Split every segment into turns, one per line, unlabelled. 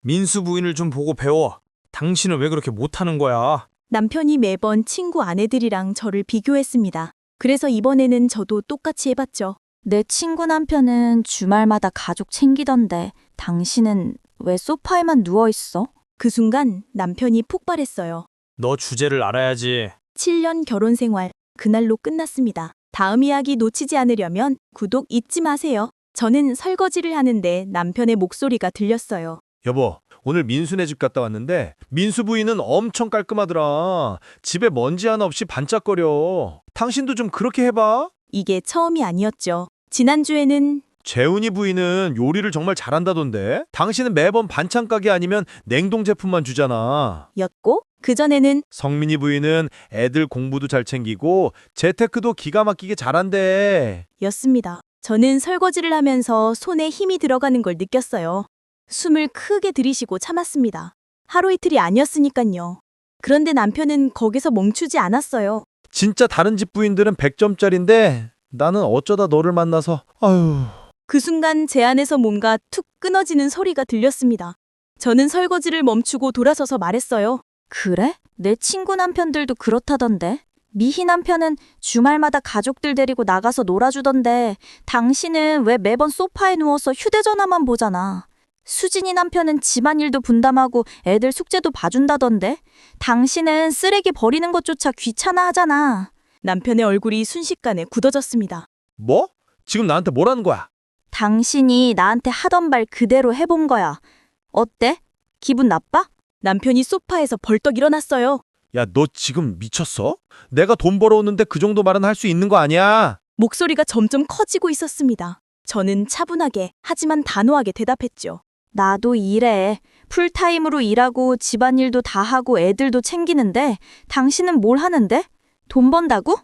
민수 부인을 좀 보고 배워. 당신은 왜 그렇게 못하는 거야?
남편이 매번 친구 아내들이랑 저를 비교했습니다. 그래서 이번에는 저도 똑같이 해봤죠.
내 친구 남편은 주말마다 가족 챙기던데 당신은 왜 소파에만 누워있어?
그 순간 남편이 폭발했어요.
너 주제를 알아야지.
7년 결혼 생활, 그날로 끝났습니다. 다음 이야기 놓치지 않으려면 구독 잊지 마세요. 저는 설거지를 하는데 남편의 목소리가 들렸어요.
여보, 오늘 민수네 집 갔다 왔는데 민수 부인은 엄청 깔끔하더라. 집에 먼지 하나 없이 반짝거려. 당신도 좀 그렇게 해봐.
이게 처음이 아니었죠. 지난주에는
재훈이 부인은 요리를 정말 잘한다던데. 당신은 매번 반찬 가게 아니면 냉동 제품만 주잖아.
였고, 그전에는
성민이 부인은 애들 공부도 잘 챙기고 재테크도 기가 막히게 잘한대.
였습니다. 저는 설거지를 하면서 손에 힘이 들어가는 걸 느꼈어요. 숨을 크게 들이쉬고 참았습니다. 하루 이틀이 아니었으니까요. 그런데 남편은 거기서 멈추지 않았어요.
진짜 다른 집 부인들은 100점짜리인데 나는 어쩌다 너를 만나서 아유.
그 순간 제 안에서 뭔가 툭 끊어지는 소리가 들렸습니다. 저는 설거지를 멈추고 돌아서서 말했어요.
그래? 내 친구 남편들도 그렇다던데. 미희 남편은 주말마다 가족들 데리고 나가서 놀아주던데 당신은 왜 매번 소파에 누워서 휴대전화만 보잖아. 수진이 남편은 집안일도 분담하고 애들 숙제도 봐준다던데 당신은 쓰레기 버리는 것조차 귀찮아하잖아.
남편의 얼굴이 순식간에 굳어졌습니다.
뭐? 지금 나한테 뭐라는 거야?
당신이 나한테 하던 말 그대로 해본 거야. 어때? 기분 나빠?
남편이 소파에서 벌떡 일어났어요.
야, 너 지금 미쳤어? 내가 돈 벌어오는데 그 정도 말은 할 수 있는 거 아니야?
목소리가 점점 커지고 있었습니다. 저는 차분하게 하지만 단호하게 대답했죠.
나도 일해. 풀타임으로 일하고 집안일도 다 하고 애들도 챙기는데 당신은 뭘 하는데? 돈 번다고?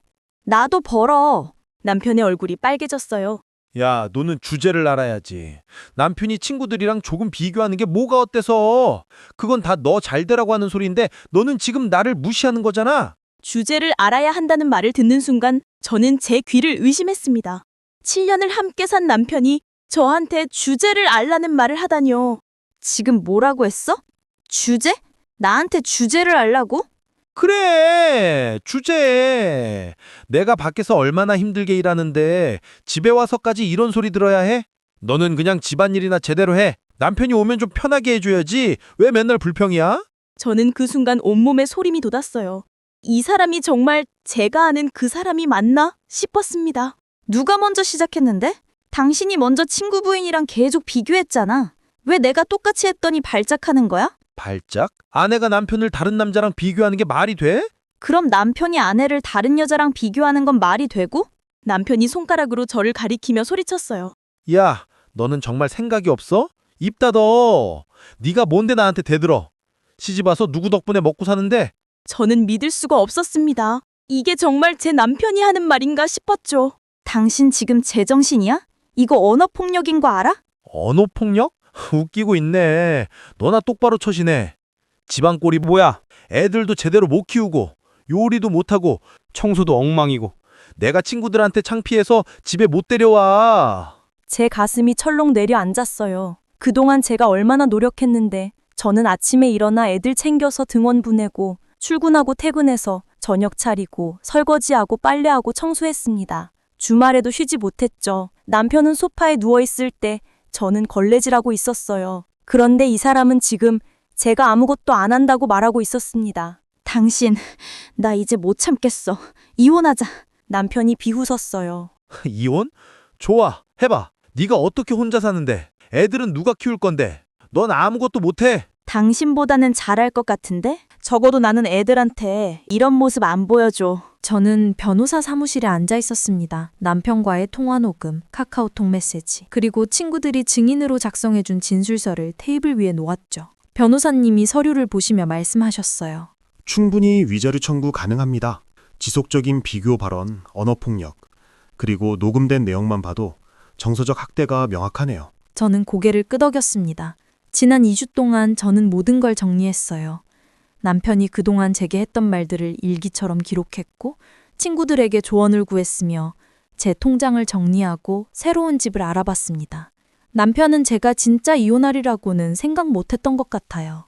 나도 벌어.
남편의 얼굴이 빨개졌어요.
야, 너는 주제를 알아야지. 남편이 친구들이랑 조금 비교하는 게 뭐가 어때서? 그건 다 너 잘 되라고 하는 소리인데 너는 지금 나를 무시하는 거잖아?
주제를 알아야 한다는 말을 듣는 순간 저는 제 귀를 의심했습니다. 7년을 함께 산 남편이 저한테 주제를 알라는 말을 하다니요.
지금 뭐라고 했어? 주제? 나한테 주제를 알라고?
그래, 주제. 내가 밖에서 얼마나 힘들게 일하는데 집에 와서까지 이런 소리 들어야 해? 너는 그냥 집안일이나 제대로 해. 남편이 오면 좀 편하게 해줘야지. 왜 맨날 불평이야?
저는 그 순간 온몸에 소림이 돋았어요. 이 사람이 정말 제가 아는 그 사람이 맞나 싶었습니다.
누가 먼저 시작했는데? 당신이 먼저 친구 부인이랑 계속 비교했잖아. 왜 내가 똑같이 했더니 발작하는 거야?
발작? 아내가 남편을 다른 남자랑 비교하는 게 말이 돼?
그럼 남편이 아내를 다른 여자랑 비교하는 건 말이 되고?
남편이 손가락으로 저를 가리키며 소리쳤어요.
야, 너는 정말 생각이 없어? 입 닫어. 네가 뭔데 나한테 대들어. 시집 와서 누구 덕분에 먹고 사는데?
저는 믿을 수가 없었습니다. 이게 정말 제 남편이 하는 말인가 싶었죠.
당신 지금 제정신이야? 이거 언어폭력인 거 알아?
언어폭력? 웃기고 있네. 너나 똑바로 처신해. 집안 꼴이 뭐야? 애들도 제대로 못 키우고 요리도 못하고 청소도 엉망이고 내가 친구들한테 창피해서 집에 못 데려와.
제 가슴이 철렁 내려앉았어요. 그동안 제가 얼마나 노력했는데 저는 아침에 일어나 애들 챙겨서 등원 보내고 출근하고 퇴근해서 저녁 차리고 설거지하고 빨래하고 청소했습니다. 주말에도 쉬지 못했죠. 남편은 소파에 누워있을 때 저는 걸레질하고 있었어요. 그런데 이 사람은 지금 제가 아무것도 안 한다고 말하고 있었습니다.
당신, 나 이제 못 참겠어. 이혼하자.
남편이 비웃었어요.
이혼? 좋아. 해봐. 네가 어떻게 혼자 사는데? 애들은 누가 키울 건데? 넌 아무것도 못해.
당신보다는 잘할 것 같은데?
적어도 나는 애들한테
이런 모습 안 보여줘.
저는 변호사 사무실에 앉아 있었습니다. 남편과의 통화 녹음, 카카오톡 메시지, 그리고 친구들이 증인으로 작성해준 진술서를 테이블 위에 놓았죠. 변호사님이 서류를 보시며 말씀하셨어요.
충분히 위자료 청구 가능합니다. 지속적인 비교 발언, 언어폭력, 그리고 녹음된 내용만 봐도 정서적 학대가 명확하네요.
저는 고개를 끄덕였습니다. 지난 2주 동안 저는 모든 걸 정리했어요. 남편이 그동안 제게 했던 말들을 일기처럼 기록했고 친구들에게 조언을 구했으며 제 통장을 정리하고 새로운 집을 알아봤습니다. 남편은 제가 진짜 이혼하리라고는 생각 못했던 것 같아요.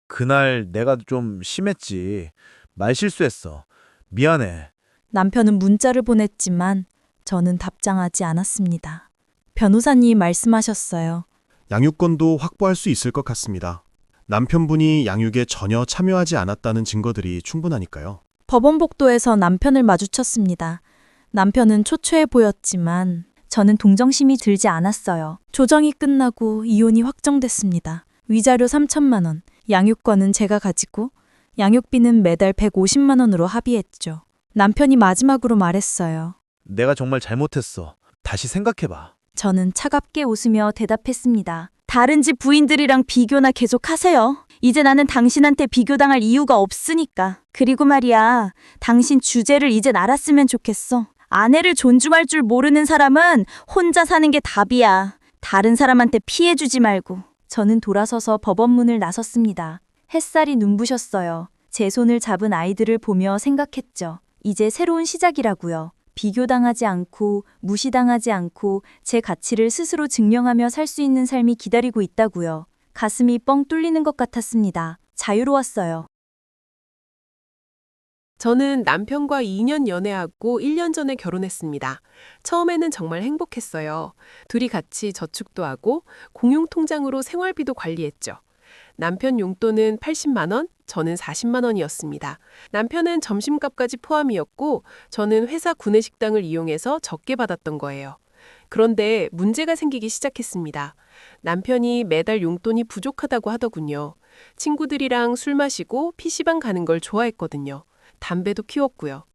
그날 내가 좀 심했지. 말실수했어. 미안해.
남편은 문자를 보냈지만 저는 답장하지 않았습니다. 변호사님이 말씀하셨어요.
양육권도 확보할 수 있을 것 같습니다. 남편분이 양육에 전혀 참여하지 않았다는 증거들이 충분하니까요.
법원 복도에서 남편을 마주쳤습니다. 남편은 초췌해 보였지만
저는 동정심이 들지 않았어요.
조정이 끝나고 이혼이 확정됐습니다. 위자료 3천만 원, 양육권은 제가 가지고 양육비는 매달 150만 원으로 합의했죠. 남편이 마지막으로 말했어요.
내가 정말 잘못했어. 다시 생각해봐.
저는 차갑게 웃으며 대답했습니다.
다른 집 부인들이랑 비교나 계속 하세요. 이제 나는 당신한테 비교당할 이유가 없으니까. 그리고 말이야, 당신 주제를 이젠 알았으면 좋겠어. 아내를 존중할 줄 모르는 사람은 혼자 사는 게 답이야. 다른 사람한테 피해주지 말고.
저는 돌아서서 법원 문을 나섰습니다. 햇살이 눈부셨어요. 제 손을 잡은 아이들을 보며 생각했죠. 이제 새로운 시작이라고요. 비교당하지 않고 무시당하지 않고 제 가치를 스스로 증명하며 살 수 있는 삶이 기다리고 있다고요. 가슴이 뻥 뚫리는 것 같았습니다. 자유로웠어요.
저는 남편과 2년 연애하고 1년 전에 결혼했습니다. 처음에는 정말 행복했어요. 둘이 같이 저축도 하고 공용통장으로 생활비도 관리했죠. 남편 용돈은 80만 원, 저는 40만 원이었습니다. 남편은 점심값까지 포함이었고 저는 회사 구내식당을 이용해서 적게 받았던 거예요. 그런데 문제가 생기기 시작했습니다. 남편이 매달 용돈이 부족하다고 하더군요. 친구들이랑 술 마시고 PC방 가는 걸 좋아했거든요. 담배도 피웠고요.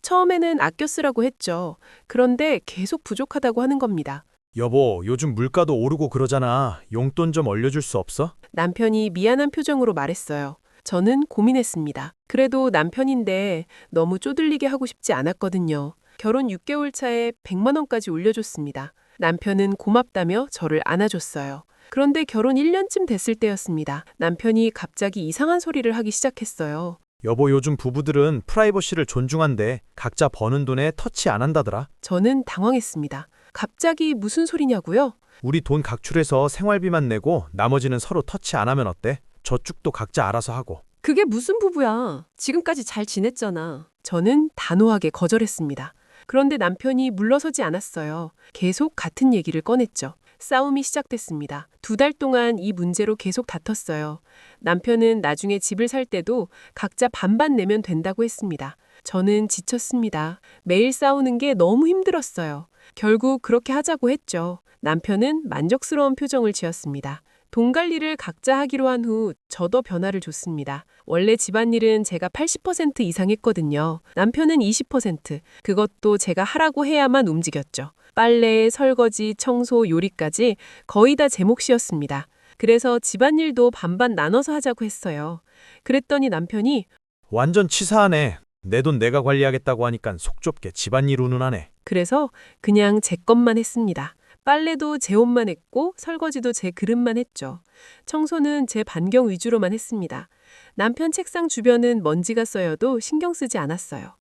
처음에는 아껴 쓰라고 했죠. 그런데 계속 부족하다고 하는 겁니다.
여보, 요즘 물가도 오르고 그러잖아. 용돈 좀 얼려줄 수 없어?
남편이 미안한 표정으로 말했어요. 저는 고민했습니다. 그래도 남편인데 너무 쪼들리게 하고 싶지 않았거든요. 결혼 6개월 차에 100만 원까지 올려줬습니다. 남편은 고맙다며 저를 안아줬어요. 그런데 결혼 1년쯤 됐을 때였습니다. 남편이 갑자기 이상한 소리를 하기 시작했어요.
여보, 요즘 부부들은 프라이버시를 존중한대. 각자 버는 돈에 터치 안 한다더라.
저는 당황했습니다. 갑자기 무슨 소리냐고요?
우리 돈 각출해서 생활비만 내고 나머지는 서로 터치 안 하면 어때? 저축도 각자 알아서 하고.
그게 무슨 부부야? 지금까지 잘 지냈잖아. 저는 단호하게 거절했습니다. 그런데 남편이 물러서지 않았어요. 계속 같은 얘기를 꺼냈죠. 싸움이 시작됐습니다. 2달 동안 이 문제로 계속 다퉜어요. 남편은 나중에 집을 살 때도 각자 반반 내면 된다고 했습니다. 저는 지쳤습니다. 매일 싸우는 게 너무 힘들었어요. 결국 그렇게 하자고 했죠. 남편은 만족스러운 표정을 지었습니다. 돈 관리를 각자 하기로 한 후 저도 변화를 줬습니다. 원래 집안일은 제가 80% 이상 했거든요. 남편은 20%. 그것도 제가 하라고 해야만 움직였죠. 빨래, 설거지, 청소, 요리까지 거의 다 제 몫이었습니다. 그래서 집안일도 반반 나눠서 하자고 했어요. 그랬더니 남편이
완전 치사하네. 내 돈 내가 관리하겠다고 하니까 속 좁게 집안일 운운하네.
그래서 그냥 제 것만 했습니다. 빨래도 제 옷만 했고 설거지도 제 그릇만 했죠. 청소는 제 반경 위주로만 했습니다. 남편 책상 주변은 먼지가 쌓여도 신경 쓰지 않았어요.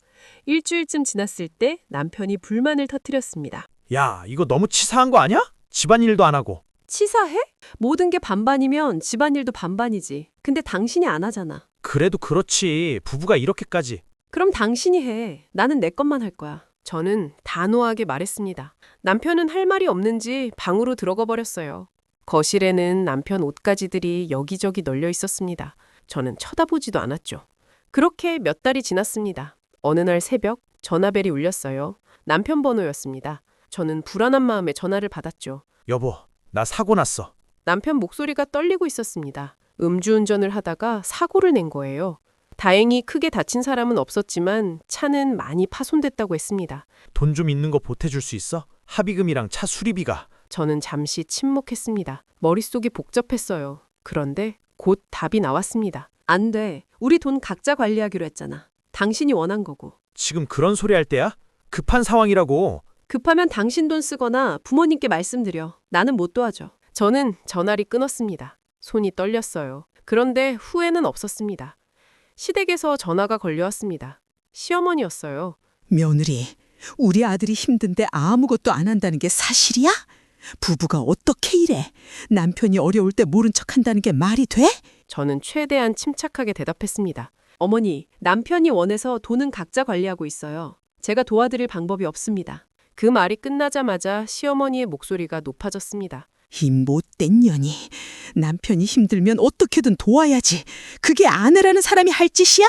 일주일쯤 지났을 때 남편이 불만을 터뜨렸습니다.
야, 이거 너무 치사한 거 아니야? 집안일도 안 하고.
치사해? 모든 게 반반이면 집안일도 반반이지. 근데 당신이 안 하잖아.
그래도 그렇지. 부부가 이렇게까지.
그럼 당신이 해. 나는 내 것만 할 거야. 저는 단호하게 말했습니다. 남편은 할 말이 없는지 방으로 들어가 버렸어요. 거실에는 남편 옷가지들이 여기저기 널려 있었습니다. 저는 쳐다보지도 않았죠. 그렇게 몇 달이 지났습니다. 어느 날 새벽 전화벨이 울렸어요. 남편 번호였습니다. 저는 불안한 마음에 전화를 받았죠.
여보, 나 사고 났어.
남편 목소리가 떨리고 있었습니다. 음주운전을 하다가 사고를 낸 거예요. 다행히 크게 다친 사람은 없었지만 차는 많이 파손됐다고 했습니다.
돈 좀 있는 거 보태줄 수 있어? 합의금이랑 차 수리비가.
저는 잠시 침묵했습니다. 머릿속이 복잡했어요. 그런데 곧 답이 나왔습니다. 안 돼. 우리 돈 각자 관리하기로 했잖아. 당신이 원한 거고.
지금 그런 소리 할 때야? 급한 상황이라고.
급하면 당신 돈 쓰거나 부모님께 말씀드려. 나는 못 도와줘. 저는 전화를 끊었습니다. 손이 떨렸어요. 그런데 후회는 없었습니다. 시댁에서 전화가 걸려왔습니다. 시어머니였어요.
며느리, 우리 아들이 힘든데 아무것도 안 한다는 게 사실이야? 부부가 어떻게 이래? 남편이 어려울 때 모른 척한다는 게 말이 돼?
저는 최대한 침착하게 대답했습니다. 어머니, 남편이 원해서 돈은 각자 관리하고 있어요. 제가 도와드릴 방법이 없습니다. 그 말이 끝나자마자 시어머니의 목소리가 높아졌습니다.
이 못된 년이. 남편이 힘들면 어떻게든 도와야지. 그게 아내라는 사람이 할 짓이야?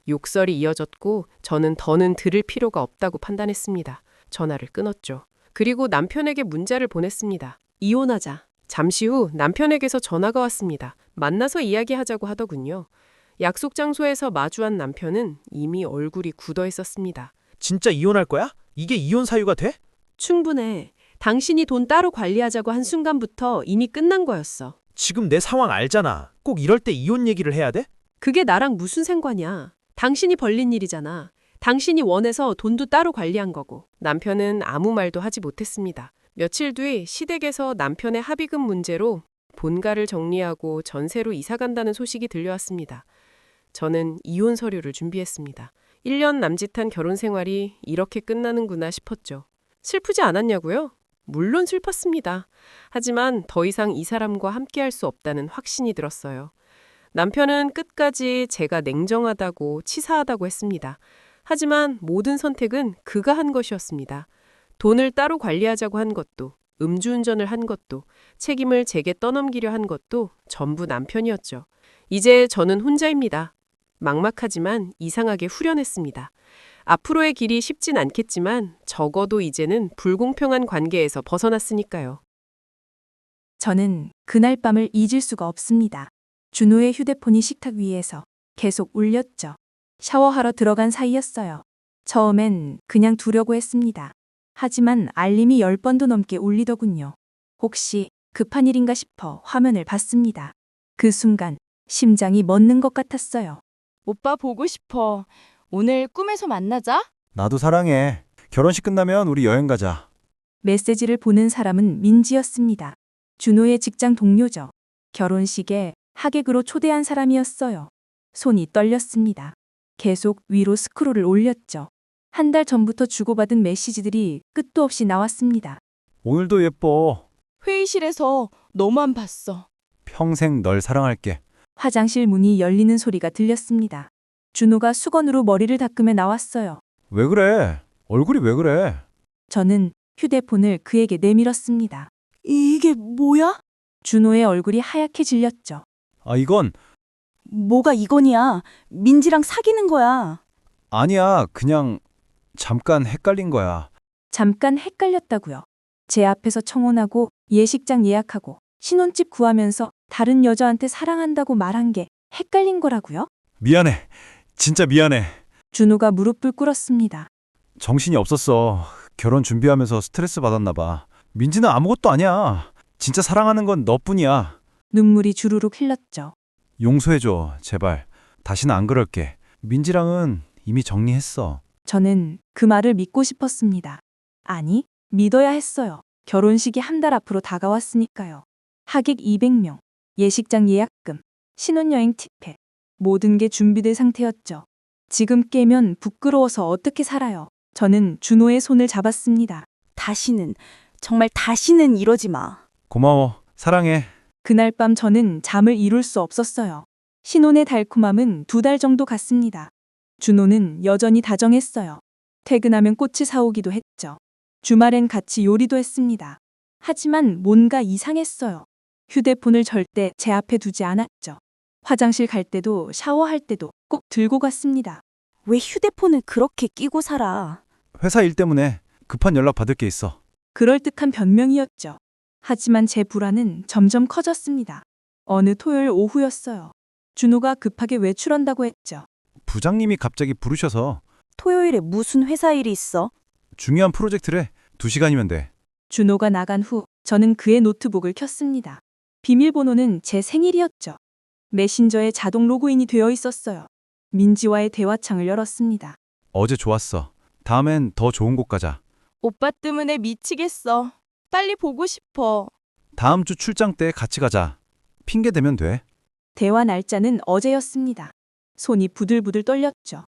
욕설이 이어졌고 저는 더는 들을 필요가 없다고 판단했습니다. 전화를 끊었죠. 그리고 남편에게 문자를 보냈습니다. 이혼하자. 잠시 후 남편에게서 전화가 왔습니다. 만나서 이야기하자고 하더군요. 약속 장소에서 마주한 남편은 이미 얼굴이 굳어 있었습니다.
진짜 이혼할 거야? 이게 이혼 사유가 돼?
충분해. 당신이 돈 따로 관리하자고 한 순간부터 이미 끝난 거였어.
지금 내 상황 알잖아. 꼭 이럴 때 이혼 얘기를 해야 돼?
그게 나랑 무슨 상관이야. 당신이 벌린 일이잖아. 당신이 원해서 돈도 따로 관리한 거고. 남편은 아무 말도 하지 못했습니다. 며칠 뒤 시댁에서 남편의 합의금 문제로 본가를 정리하고 전세로 이사 간다는 소식이 들려왔습니다. 저는 이혼 서류를 준비했습니다. 1년 남짓한 결혼 생활이 이렇게 끝나는구나 싶었죠. 슬프지 않았냐고요? 물론 슬펐습니다. 하지만 더 이상 이 사람과 함께할 수 없다는 확신이 들었어요. 남편은 끝까지 제가 냉정하다고 치사하다고 했습니다. 하지만 모든 선택은 그가 한 것이었습니다. 돈을 따로 관리하자고 한 것도, 음주운전을 한 것도, 책임을 제게 떠넘기려 한 것도 전부 남편이었죠. 이제 저는 혼자입니다. 막막하지만 이상하게 후련했습니다. 앞으로의 길이 쉽진 않겠지만 적어도 이제는 불공평한 관계에서 벗어났으니까요.
저는 그날 밤을 잊을 수가 없습니다. 준호의 휴대폰이 식탁 위에서 계속 울렸죠. 샤워하러 들어간 사이였어요. 처음엔 그냥 두려고 했습니다. 하지만 알림이 10번도 넘게 울리더군요. 혹시 급한 일인가 싶어 화면을 봤습니다. 그 순간 심장이 멎는 것 같았어요.
오빠 보고 싶어. 오늘 꿈에서 만나자.
나도 사랑해. 결혼식 끝나면 우리 여행 가자.
메시지를 보낸 사람은 민지였습니다. 준호의 직장 동료죠. 결혼식에 하객으로 초대한 사람이었어요. 손이 떨렸습니다. 계속 위로 스크롤을 올렸죠. 한 달 전부터 주고받은 메시지들이 끝도 없이 나왔습니다.
오늘도 예뻐.
회의실에서 너만 봤어.
평생 널 사랑할게.
화장실 문이 열리는 소리가 들렸습니다. 준호가 수건으로 머리를 닦으며 나왔어요.
왜 그래? 얼굴이 왜 그래?
저는 휴대폰을 그에게 내밀었습니다.
이게 뭐야?
준호의 얼굴이 하얗게 질렸죠.
아, 이건
뭐가 이건이야. 민지랑 사귀는 거야.
아니야. 그냥 잠깐 헷갈린 거야.
잠깐 헷갈렸다고요. 제 앞에서 청혼하고 예식장 예약하고 신혼집 구하면서 다른 여자한테 사랑한다고 말한 게 헷갈린 거라고요?
미안해. 진짜 미안해.
준호가 무릎을 꿇었습니다.
정신이 없었어. 결혼 준비하면서 스트레스 받았나 봐. 민지는 아무것도 아니야. 진짜 사랑하는 건 너뿐이야.
눈물이 주르륵 흘렀죠.
용서해줘. 제발. 다시는 안 그럴게. 민지랑은 이미 정리했어.
저는 그 말을 믿고 싶었습니다. 아니, 믿어야 했어요. 결혼식이 한 달 앞으로 다가왔으니까요. 하객 200명, 예식장 예약금, 신혼여행 티켓, 모든 게 준비된 상태였죠. 지금 깨면 부끄러워서 어떻게 살아요. 저는 준호의 손을 잡았습니다.
다시는, 정말 다시는 이러지 마.
고마워. 사랑해.
그날 밤 저는 잠을 이룰 수 없었어요. 신혼의 달콤함은 2달 정도 갔습니다. 준호는 여전히 다정했어요. 퇴근하면 꽃을 사오기도 했죠. 주말엔 같이 요리도 했습니다. 하지만 뭔가 이상했어요. 휴대폰을 절대 제 앞에 두지 않았죠. 화장실 갈 때도 샤워할 때도 꼭 들고 갔습니다.
왜 휴대폰을 그렇게 끼고 살아?
회사 일 때문에 급한 연락 받을 게 있어.
그럴듯한 변명이었죠. 하지만 제 불안은 점점 커졌습니다. 어느 토요일 오후였어요. 준호가 급하게 외출한다고 했죠.
부장님이 갑자기 부르셔서
토요일에 무슨 회사 일이 있어?
중요한 프로젝트래. 2시간이면 돼.
준호가 나간 후 저는 그의 노트북을 켰습니다. 비밀번호는 제 생일이었죠. 메신저에 자동 로그인이 되어 있었어요. 민지와의 대화창을 열었습니다.
어제 좋았어. 다음엔 더 좋은 곳 가자.
오빠 때문에 미치겠어. 빨리 보고 싶어.
다음 주 출장 때 같이 가자. 핑계 대면 돼.
대화 날짜는 어제였습니다. 손이 부들부들 떨렸죠.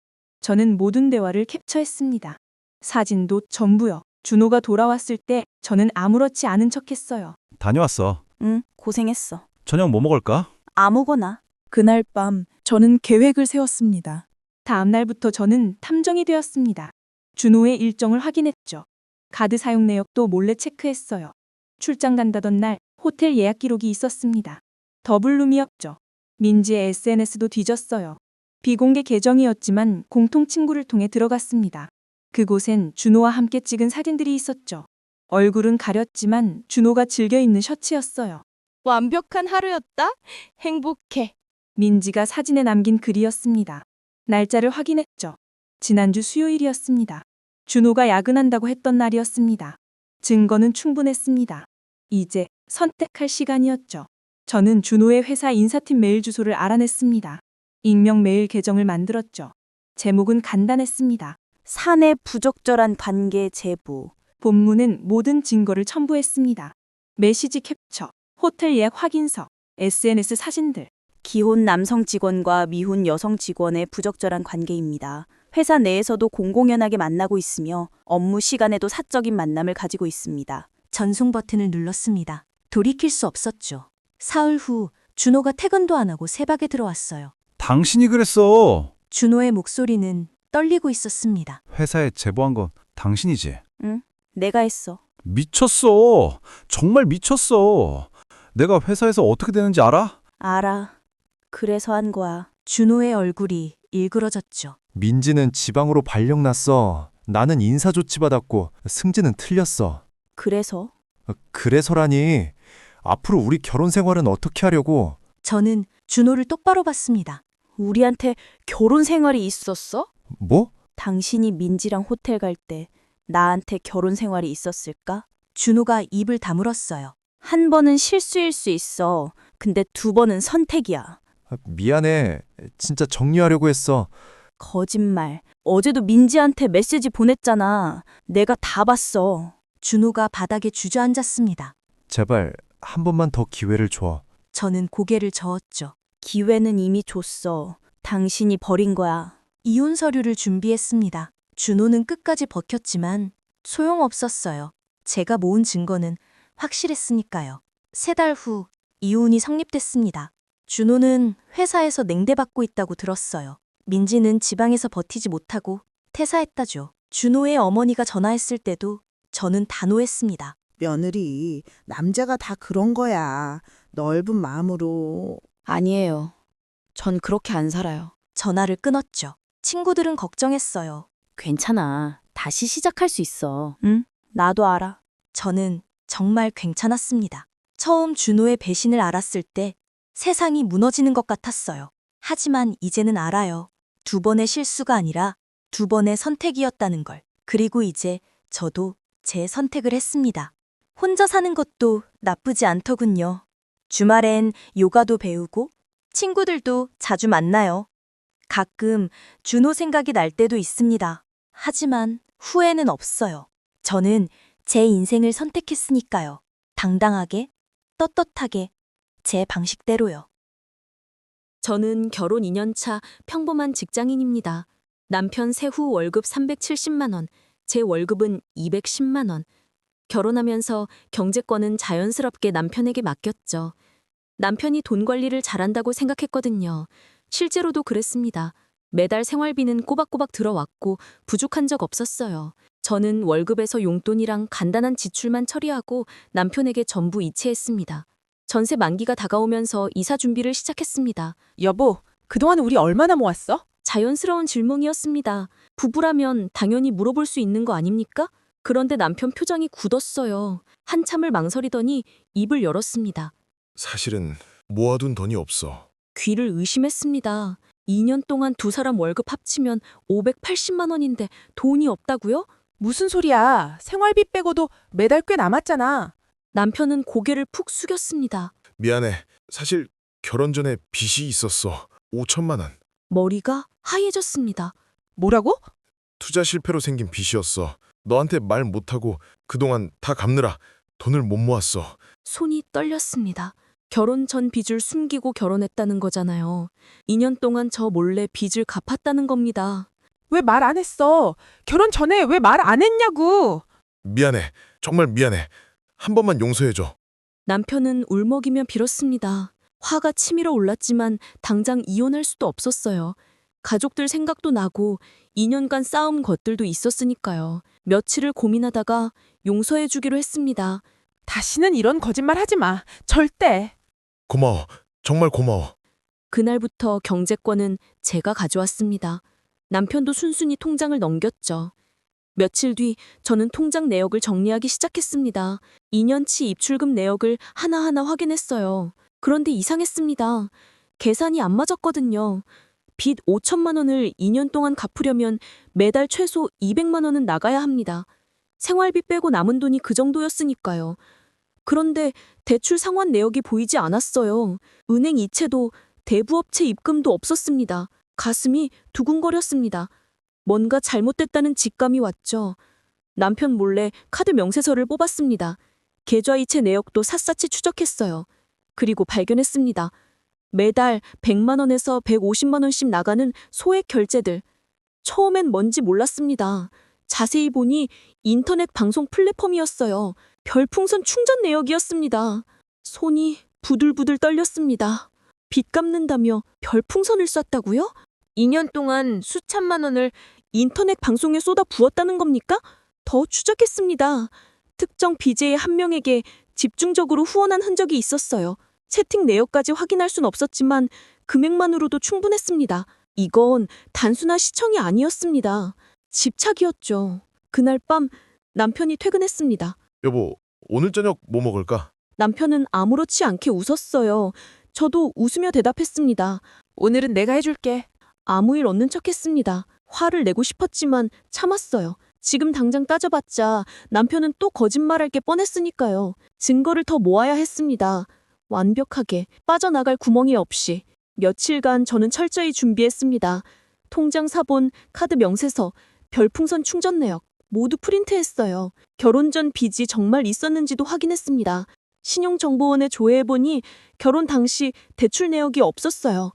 저는 모든 대화를 캡처했습니다. 사진도 전부요. 준호가 돌아왔을 때 저는 아무렇지 않은 척했어요.
다녀왔어.
응, 고생했어.
저녁 뭐 먹을까?
아무거나.
그날 밤 저는 계획을 세웠습니다. 다음 날부터 저는 탐정이 되었습니다. 준호의 일정을 확인했죠. 카드 사용 내역도 몰래 체크했어요. 출장 간다던 날 호텔 예약 기록이 있었습니다. 더블룸이었죠. 민지의 SNS도 뒤졌어요. 비공개 계정이었지만 공통 친구를 통해 들어갔습니다. 그곳엔 준호와 함께 찍은 사진들이 있었죠. 얼굴은 가렸지만 준호가 즐겨 입는 셔츠였어요.
완벽한 하루였다. 행복해.
민지가 사진에 남긴 글이었습니다. 날짜를 확인했죠. 지난주 수요일이었습니다. 준호가 야근한다고 했던 날이었습니다. 증거는 충분했습니다. 이제 선택할 시간이었죠. 저는 준호의 회사 인사팀 메일 주소를 알아냈습니다. 익명 메일 계정을 만들었죠. 제목은 간단했습니다.
사내 부적절한 관계 제보.
본문은 모든 증거를 첨부했습니다. 메시지 캡처, 호텔 예약 확인서, SNS 사진들.
기혼 남성 직원과 미혼 여성 직원의 부적절한 관계입니다. 회사 내에서도 공공연하게 만나고 있으며 업무 시간에도 사적인 만남을 가지고 있습니다.
전송 버튼을 눌렀습니다. 돌이킬 수 없었죠. 사흘 후 준호가 퇴근도 안 하고 새벽에 들어왔어요.
당신이 그랬어.
준호의 목소리는 떨리고 있었습니다.
회사에 제보한 건 당신이지.
응, 내가 했어.
미쳤어. 정말 미쳤어. 내가 회사에서 어떻게 되는지 알아?
알아. 그래서 한 거야.
준호의 얼굴이 일그러졌죠.
민지는 지방으로 발령났어. 나는 인사조치 받았고 승진은 틀렸어.
그래서?
그래서라니. 앞으로 우리 결혼 생활은 어떻게 하려고?
저는 준호를 똑바로 봤습니다.
우리한테 결혼 생활이 있었어?
뭐?
당신이 민지랑 호텔 갈 때 나한테 결혼 생활이 있었을까?
준호가 입을 다물었어요.
한 번은 실수일 수 있어. 근데 두 번은 선택이야.
미안해. 진짜 정리하려고 했어.
거짓말. 어제도 민지한테 메시지 보냈잖아. 내가 다 봤어.
준호가 바닥에 주저앉았습니다.
제발 한 번만 더 기회를 줘.
저는 고개를 저었죠.
기회는 이미 줬어. 당신이 버린 거야.
이혼 서류를 준비했습니다. 준호는 끝까지 버텼지만 소용없었어요. 제가 모은 증거는 확실했으니까요. 3달 후 이혼이 성립됐습니다. 준호는 회사에서 냉대받고 있다고 들었어요. 민지는 지방에서 버티지 못하고 퇴사했다죠. 준호의 어머니가 전화했을 때도 저는 단호했습니다.
며느리, 남자가 다 그런 거야. 넓은 마음으로.
아니에요. 전 그렇게 안 살아요.
전화를 끊었죠. 친구들은 걱정했어요.
괜찮아. 다시 시작할 수 있어. 응? 나도 알아.
저는 정말 괜찮았습니다. 처음 준호의 배신을 알았을 때 세상이 무너지는 것 같았어요. 하지만 이제는 알아요. 2번의 실수가 아니라 2번의 선택이었다는 걸. 그리고 이제 저도 제 선택을 했습니다. 혼자 사는 것도 나쁘지 않더군요. 주말엔 요가도 배우고 친구들도 자주 만나요. 가끔 준호 생각이 날 때도 있습니다. 하지만 후회는 없어요. 저는 제 인생을 선택했으니까요. 당당하게, 떳떳하게, 제 방식대로요.
저는 결혼 2년차 평범한 직장인입니다. 남편 세후 월급 370만 원, 제 월급은 210만 원. 결혼하면서 경제권은 자연스럽게 남편에게 맡겼죠. 남편이 돈 관리를 잘한다고 생각했거든요. 실제로도 그랬습니다. 매달 생활비는 꼬박꼬박 들어왔고 부족한 적 없었어요. 저는 월급에서 용돈이랑 간단한 지출만 처리하고 남편에게 전부 이체했습니다. 전세 만기가 다가오면서 이사 준비를 시작했습니다.
여보, 그동안 우리 얼마나 모았어?
자연스러운 질문이었습니다. 부부라면 당연히 물어볼 수 있는 거 아닙니까? 그런데 남편 표정이 굳었어요. 한참을 망설이더니 입을 열었습니다.
사실은 모아둔 돈이 없어.
귀를 의심했습니다. 2년 동안 두 사람 월급 합치면 580만 원인데 돈이 없다고요?
무슨 소리야. 생활비 빼고도 매달 꽤 남았잖아.
남편은 고개를 푹 숙였습니다.
미안해. 사실 결혼 전에 빚이 있었어. 5천만 원.
머리가 하얘졌습니다.
뭐라고?
투자 실패로 생긴 빚이었어. 너한테 말 못하고 그동안 다 갚느라 돈을 못 모았어.
손이 떨렸습니다. 결혼 전 빚을 숨기고 결혼했다는 거잖아요. 2년 동안 저 몰래 빚을 갚았다는 겁니다.
왜 말 안 했어? 결혼 전에 왜 말 안 했냐고.
미안해. 정말 미안해. 한 번만 용서해줘.
남편은 울먹이며 빌었습니다. 화가 치밀어 올랐지만 당장 이혼할 수도 없었어요. 가족들 생각도 나고 2년간 싸운 것들도 있었으니까요. 며칠을 고민하다가 용서해 주기로 했습니다.
다시는 이런 거짓말 하지 마. 절대.
고마워. 정말 고마워.
그날부터 경제권은 제가 가져왔습니다. 남편도 순순히 통장을 넘겼죠. 며칠 뒤 저는 통장 내역을 정리하기 시작했습니다. 2년치 입출금 내역을 하나하나 확인했어요. 그런데 이상했습니다. 계산이 안 맞았거든요. 빚 5천만 원을 2년 동안 갚으려면 매달 최소 200만 원은 나가야 합니다. 생활비 빼고 남은 돈이 그 정도였으니까요. 그런데 대출 상환 내역이 보이지 않았어요. 은행 이체도 대부업체 입금도 없었습니다. 가슴이 두근거렸습니다. 뭔가 잘못됐다는 직감이 왔죠. 남편 몰래 카드 명세서를 뽑았습니다. 계좌이체 내역도 샅샅이 추적했어요. 그리고 발견했습니다. 매달 100만 원에서 150만 원씩 나가는 소액 결제들. 처음엔 뭔지 몰랐습니다. 자세히 보니 인터넷 방송 플랫폼이었어요. 별풍선 충전 내역이었습니다. 손이 부들부들 떨렸습니다. 빚 갚는다며 별풍선을 쐈다고요? 2년 동안 수천만 원을 인터넷 방송에 쏟아 부었다는 겁니까? 더 추적했습니다. 특정 BJ 한 명에게 집중적으로 후원한 흔적이 있었어요. 채팅 내역까지 확인할 순 없었지만 금액만으로도 충분했습니다. 이건 단순한 시청이 아니었습니다. 집착이었죠. 그날 밤 남편이 퇴근했습니다.
여보, 오늘 저녁 뭐 먹을까?
남편은 아무렇지 않게 웃었어요. 저도 웃으며 대답했습니다.
오늘은 내가 해줄게.
아무 일 없는 척했습니다. 화를 내고 싶었지만 참았어요. 지금 당장 따져봤자 남편은 또 거짓말할 게 뻔했으니까요. 증거를 더 모아야 했습니다. 완벽하게 빠져나갈 구멍이 없이. 며칠간 저는 철저히 준비했습니다. 통장 사본, 카드 명세서, 별풍선 충전 내역 모두 프린트했어요. 결혼 전 빚이 정말 있었는지도 확인했습니다. 신용정보원에 조회해보니 결혼 당시 대출 내역이 없었어요.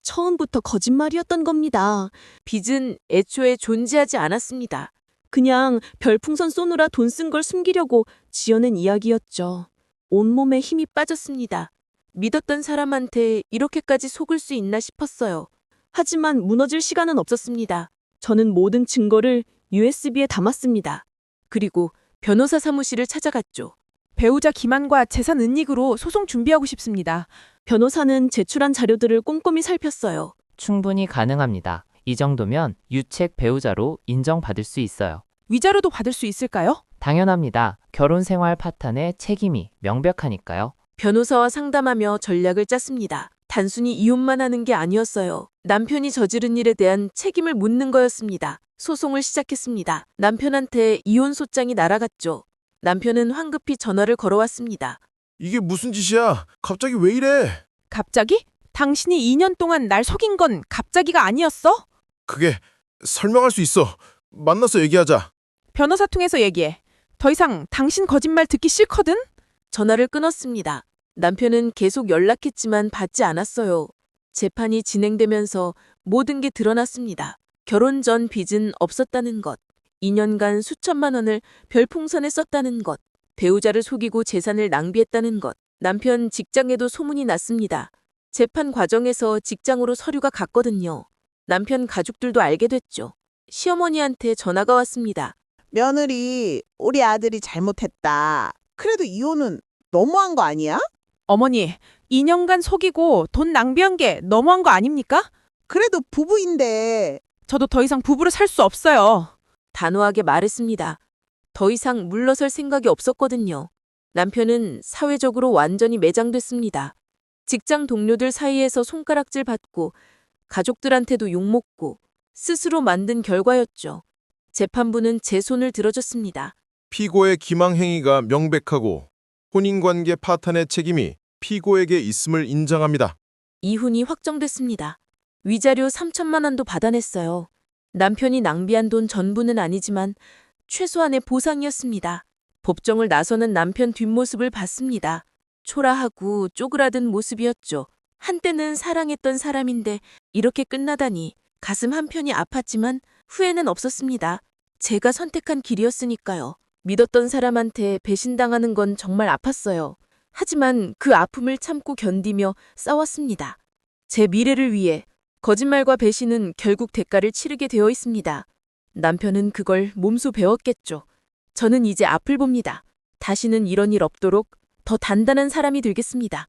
처음부터 거짓말이었던 겁니다.
빚은 애초에 존재하지 않았습니다.
그냥 별풍선 쏘느라 돈 쓴 걸 숨기려고 지어낸 이야기였죠.
온몸에 힘이 빠졌습니다. 믿었던 사람한테 이렇게까지 속을 수 있나 싶었어요.
하지만 무너질 시간은 없었습니다. 저는 모든 증거를 USB에 담았습니다.
그리고 변호사 사무실을 찾아갔죠. 배우자 기만과 재산 은닉으로 소송 준비하고 싶습니다.
변호사는 제출한 자료들을 꼼꼼히 살폈어요.
충분히 가능합니다. 이 정도면 유책 배우자로 인정받을 수 있어요.
위자료도 받을 수 있을까요?
당연합니다. 결혼 생활 파탄의 책임이 명백하니까요.
변호사와 상담하며 전략을 짰습니다. 단순히 이혼만 하는 게 아니었어요. 남편이 저지른 일에 대한 책임을 묻는 거였습니다. 소송을 시작했습니다. 남편한테 이혼 소장이 날아갔죠. 남편은 황급히 전화를 걸어왔습니다.
이게 무슨 짓이야? 갑자기 왜 이래?
갑자기? 당신이 2년 동안 날 속인 건 갑자기가 아니었어?
그게 설명할 수 있어. 만나서 얘기하자.
변호사 통해서 얘기해. 더 이상 당신 거짓말 듣기 싫거든? 전화를 끊었습니다. 남편은 계속 연락했지만 받지 않았어요. 재판이 진행되면서 모든 게 드러났습니다. 결혼 전 빚은 없었다는 것, 2년간 수천만 원을 별풍선에 썼다는 것, 배우자를 속이고 재산을 낭비했다는 것, 남편 직장에도 소문이 났습니다. 재판 과정에서 직장으로 서류가 갔거든요. 남편 가족들도 알게 됐죠. 시어머니한테 전화가 왔습니다.
며느리, 우리 아들이 잘못했다. 그래도 이혼은 너무한 거 아니야?
어머니, 2년간 속이고 돈 낭비한 게 너무한 거 아닙니까?
그래도 부부인데.
저도 더 이상 부부로 살 수 없어요. 단호하게 말했습니다. 더 이상 물러설 생각이 없었거든요. 남편은 사회적으로 완전히 매장됐습니다. 직장 동료들 사이에서 손가락질 받고 가족들한테도 욕먹고 스스로 만든 결과였죠. 재판부는 제 손을 들어줬습니다.
피고의 기망 행위가 명백하고 혼인관계 파탄의 책임이 피고에게 있음을 인정합니다.
이혼이 확정됐습니다. 위자료 3천만 원도 받아냈어요. 남편이 낭비한 돈 전부는 아니지만 최소한의 보상이었습니다. 법정을 나서는 남편 뒷모습을 봤습니다. 초라하고 쪼그라든 모습이었죠. 한때는 사랑했던 사람인데 이렇게 끝나다니 가슴 한편이 아팠지만 후회는 없었습니다. 제가 선택한 길이었으니까요. 믿었던 사람한테 배신당하는 건 정말 아팠어요. 하지만 그 아픔을 참고 견디며 싸웠습니다. 제 미래를 위해 거짓말과 배신은 결국 대가를 치르게 되어 있습니다. 남편은 그걸 몸소 배웠겠죠. 저는 이제 앞을 봅니다. 다시는 이런 일 없도록 더 단단한 사람이 되겠습니다.